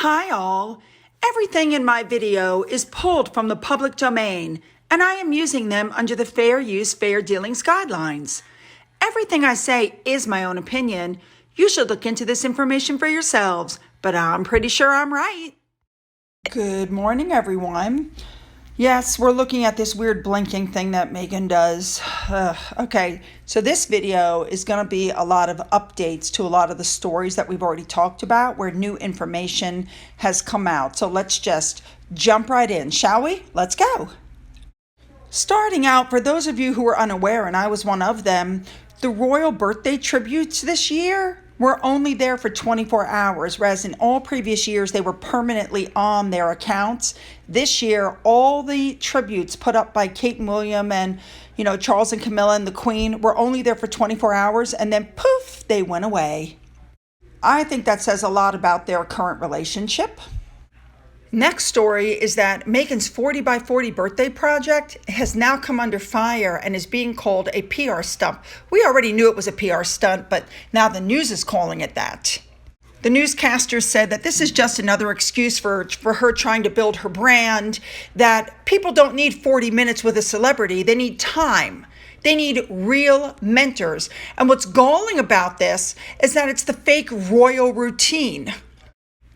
Hi all! Everything in my video is pulled from the public domain, and I am using them under the Fair Use, Fair Dealings guidelines. Everything I say is my own opinion. You should look into this information for yourselves, but I'm pretty sure I'm right. Good morning, everyone. Yes, we're looking at this weird blinking thing that Meghan does. Okay, so this video is going to be a lot of updates to a lot of the stories that we've already talked about where new information has come out. So let's just jump right in, shall we? Let's go. Starting out, for those of you who are unaware, and I was one of them, the royal birthday tributes this year were only there for 24 hours, whereas in all previous years, they were permanently on their accounts. This year, all the tributes put up by Kate and William and, Charles and Camilla and the Queen were only there for 24 hours, and then poof, they went away. I think that says a lot about their current relationship. Next story is that Meghan's 40 by 40 birthday project has now come under fire and is being called a PR stunt. We already knew it was a PR stunt, but now the news is calling it that. The newscaster said that this is just another excuse for her trying to build her brand, that people don't need 40 minutes with a celebrity, they need time. They need real mentors. And what's galling about this is that it's the fake royal routine.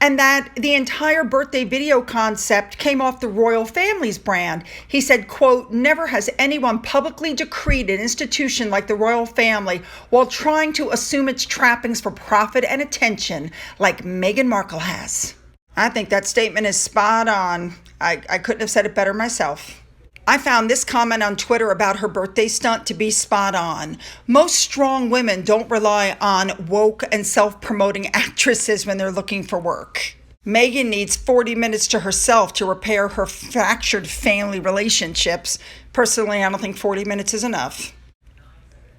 And that the entire birthday video concept came off the royal family's brand. He said, quote, "Never has anyone publicly decreed an institution like the royal family while trying to assume its trappings for profit and attention like Meghan Markle has." I think that statement is spot on. I couldn't have said it better myself. I found this comment on Twitter about her birthday stunt to be spot on. Most strong women don't rely on woke and self-promoting actresses when they're looking for work. Meghan needs 40 minutes to herself to repair her fractured family relationships. Personally, I don't think 40 minutes is enough.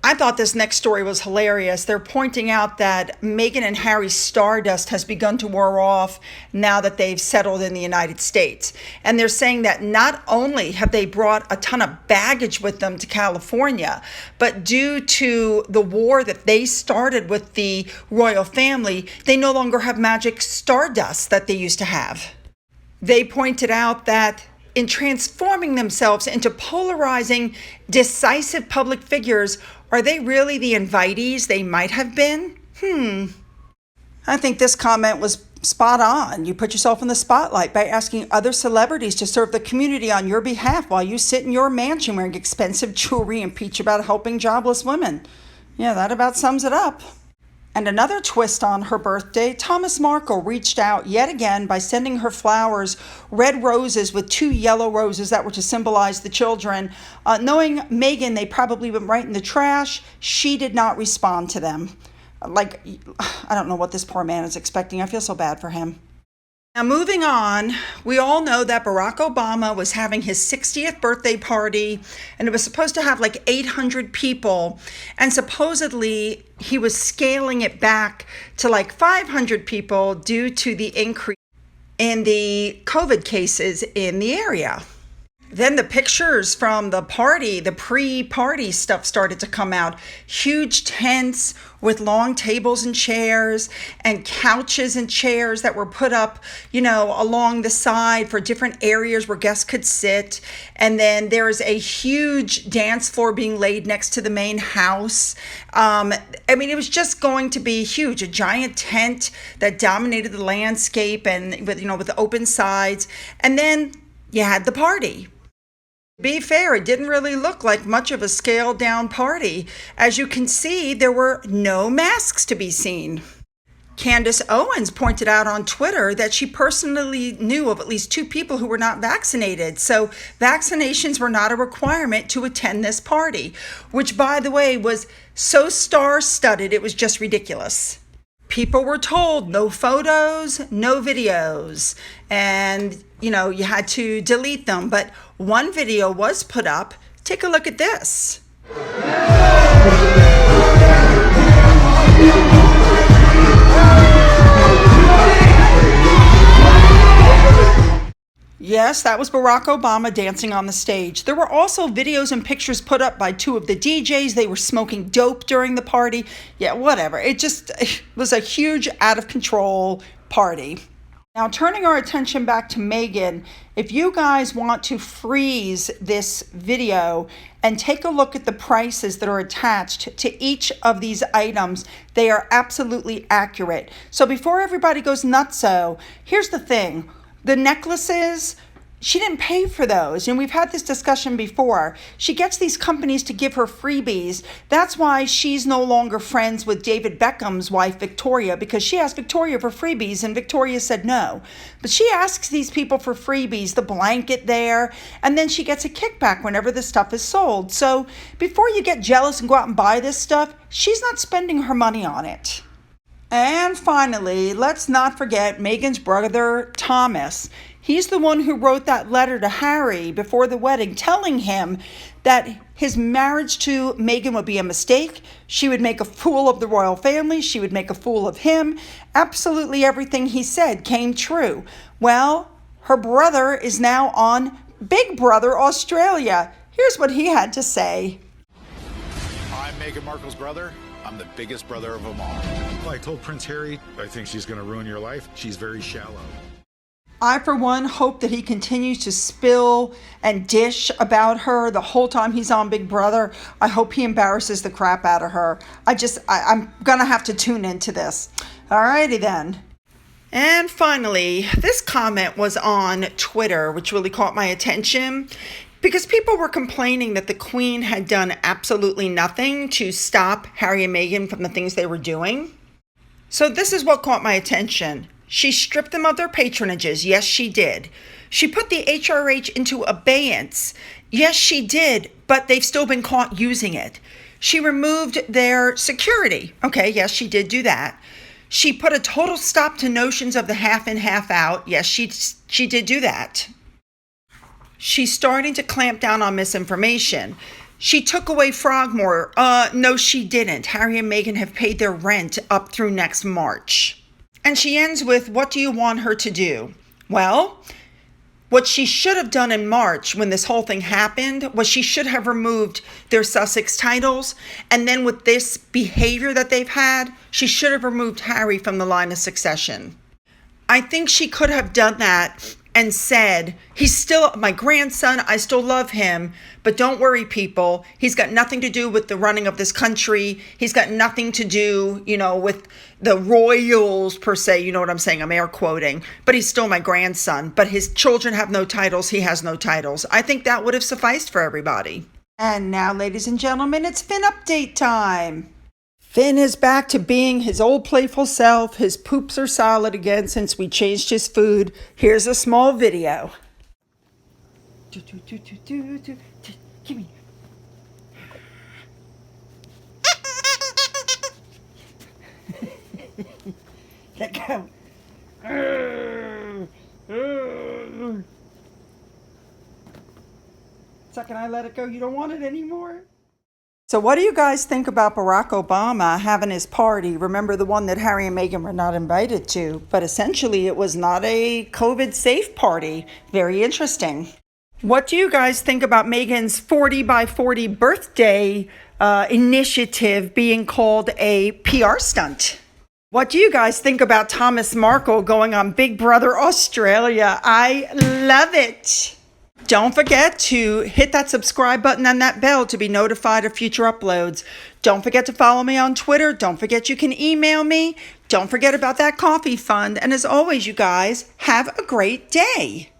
I thought this next story was hilarious. They're pointing out that Meghan and Harry's Stardust has begun to wear off now that they've settled in the United States. And they're saying that not only have they brought a ton of baggage with them to California, but due to the war that they started with the royal family, they no longer have magic Stardust that they used to have. They pointed out that in transforming themselves into polarizing, decisive public figures, are they really the invitees they might have been? I think this comment was spot on. You put yourself in the spotlight by asking other celebrities to serve the community on your behalf while you sit in your mansion wearing expensive jewelry and preach about helping jobless women. Yeah, that about sums it up. And another twist on her birthday, Thomas Markle reached out yet again by sending her flowers, red roses with 2 yellow roses that were to symbolize the children. Knowing Meghan, they probably went right in the trash. She did not respond to them. I don't know what this poor man is expecting. I feel so bad for him. Now, moving on, we all know that Barack Obama was having his 60th birthday party, and it was supposed to have like 800 people, and supposedly he was scaling it back to like 500 people due to the increase in the COVID cases in the area. Then the pictures from the party, the pre-party stuff started to come out. Huge tents with long tables and chairs and couches and chairs that were put up, along the side for different areas where guests could sit. And then there's a huge dance floor being laid next to the main house. It was just going to be huge, a giant tent that dominated the landscape and with open sides. And then you had the party. To be fair, it didn't really look like much of a scaled down party. As you can see, there were no masks to be seen. Candace Owens pointed out on Twitter that she personally knew of at least 2 people who were not vaccinated. So vaccinations were not a requirement to attend this party, which, by the way, was so star-studded, it was just ridiculous. People were told no photos, no videos, and you had to delete them. But one video was put up. Take a look at this. Yes, that was Barack Obama dancing on the stage. There were also videos and pictures put up by 2 of the DJs. They were smoking dope during the party. Yeah, whatever. It was a huge, out of control party. Now, turning our attention back to Meghan, if you guys want to freeze this video and take a look at the prices that are attached to each of these items, they are absolutely accurate. So before everybody goes nutso, here's the thing. The necklaces, she didn't pay for those, and we've had this discussion before. She gets these companies to give her freebies. That's why she's no longer friends with David Beckham's wife, Victoria, because she asked Victoria for freebies, and Victoria said no. But she asks these people for freebies, the blanket there, and then she gets a kickback whenever the stuff is sold. So before you get jealous and go out and buy this stuff, she's not spending her money on it. And finally, let's not forget Meghan's brother, Thomas. He's the one who wrote that letter to Harry before the wedding, telling him that his marriage to Meghan would be a mistake. She would make a fool of the royal family. She would make a fool of him. Absolutely everything he said came true. Well, her brother is now on Big Brother Australia. Here's what he had to say. I'm Meghan Markle's brother. I'm the biggest brother of them all. Well, I told Prince Harry, I think she's going to ruin your life. She's very shallow. I, for one, hope that he continues to spill and dish about her the whole time he's on Big Brother. I hope he embarrasses the crap out of her. I'm going to have to tune into this. Alrighty then. And finally, this comment was on Twitter, which really caught my attention because people were complaining that the Queen had done absolutely nothing to stop Harry and Meghan from the things they were doing. So this is what caught my attention. She stripped them of their patronages. Yes, she did. She put the HRH into abeyance. Yes, she did, but they've still been caught using it. She removed their security. Okay, yes, she did do that. She put a total stop to notions of the half in, half out. Yes, she did do that. She's starting to clamp down on misinformation. She took away Frogmore. No, she didn't. Harry and Meghan have paid their rent up through next March. And she ends with, what do you want her to do? Well, what she should have done in March when this whole thing happened was she should have removed their Sussex titles. And then with this behavior that they've had, she should have removed Harry from the line of succession. I think she could have done that and said, he's still my grandson, I still love him, but don't worry, people. He's got nothing to do with the running of this country. He's got nothing to do, with the royals per se. You know what I'm saying? I'm air quoting. But he's still my grandson. But his children have no titles. He has no titles. I think that would have sufficed for everybody. And now, ladies and gentlemen, it's Finn update time. Finn is back to being his old playful self. His poops are solid again since we changed his food. Here's a small video. Give me. Let go. Second I let it go, you don't want it anymore? So what do you guys think about Barack Obama having his party? Remember the one that Harry and Meghan were not invited to, but essentially it was not a COVID-safe party. Very interesting. What do you guys think about Meghan's 40 by 40 birthday initiative being called a PR stunt? What do you guys think about Thomas Markle going on Big Brother Australia? I love it. Don't forget to hit that subscribe button and that bell to be notified of future uploads. Don't forget to follow me on Twitter. Don't forget you can email me. Don't forget about that coffee fund. And as always, you guys, have a great day.